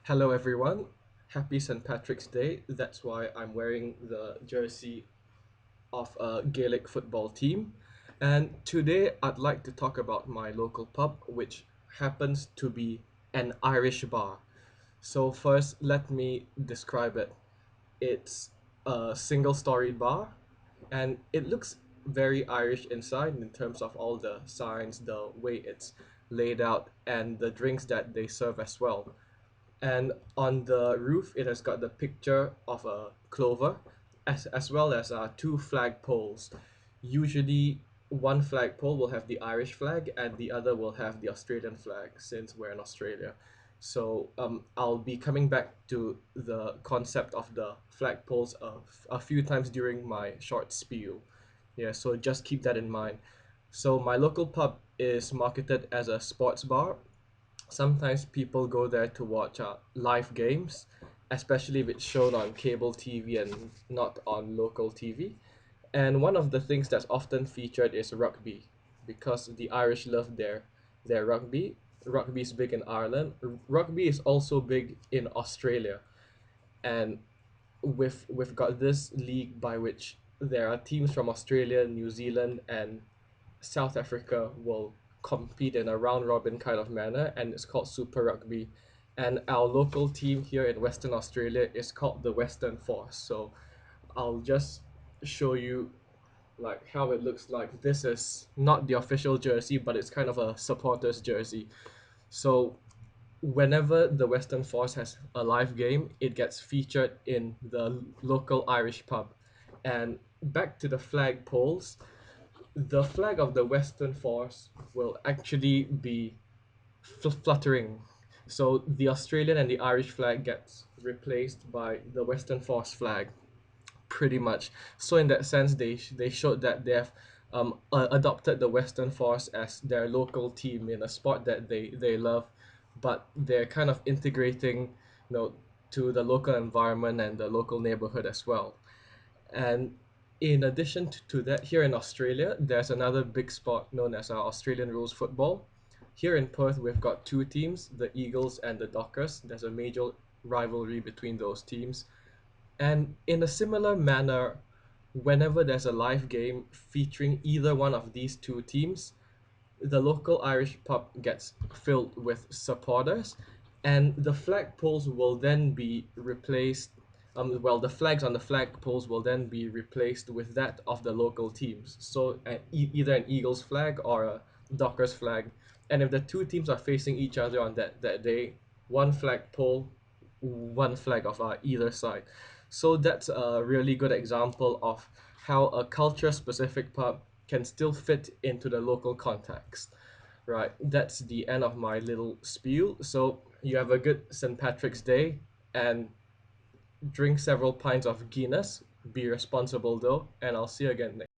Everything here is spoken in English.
Hello, everyone. Happy St. Patrick's Day. That's why I'm wearing the jersey of a Gaelic football team. And today I'd like to talk about my local pub, which happens to be an Irish bar. So, first, let me describe it. It's a single story bar, and it looks very Irish inside in terms of all the signs, the way it's laid out, and the drinks that they serve as well. And on the roof, it has got the picture of a clover, as well as two flag poles. Usually, one flagpole will have the Irish flag, and the other will have the Australian flag, since we're in Australia. So I'll be coming back to the concept of the flagpoles a few times during my short spiel. Yeah, so just keep that in mind. So my local pub is marketed as a sports bar. Sometimes people go there to watch live games, especially if it's shown on cable TV and not on local TV. And one of the things that's often featured is rugby, because the Irish love their rugby. Rugby is big in Ireland. Rugby is also big in Australia, and we've got this league by which there are teams from Australia, New Zealand, and South Africa will compete in a round robin kind of manner, and it's called Super Rugby. And our local team here in Western Australia is called the Western Force. So I'll just show you like how it looks like. This is not the official jersey, but it's kind of a supporters jersey. So whenever the Western Force has a live game, it gets featured in the local Irish pub. And back to the flag poles, the flag of the Western Force will actually be fluttering. So the Australian and the Irish flag gets replaced by the Western Force flag, pretty much. So in that sense, they showed that they have adopted the Western Force as their local team in a sport that they love, but they're kind of integrating, you know, to the local environment and the local neighborhood as well. And in addition to that, here in Australia, there's another big sport known as Australian rules football. Here in Perth, we've got two teams, the Eagles and the Dockers. There's a major rivalry between those teams. And in a similar manner, whenever there's a live game featuring either one of these two teams, the local Irish pub gets filled with supporters, and the flagpoles will then be replaced. The flags on the flagpoles will then be replaced with that of the local teams. So either an Eagles flag or a Dockers flag. And if the two teams are facing each other on that day, one flagpole, one flag of either side. So that's a really good example of how a culture specific pub can still fit into the local context. Right, that's the end of my little spiel. So you have a good St. Patrick's Day and drink several pints of Guinness. Be responsible though, and I'll see you again next.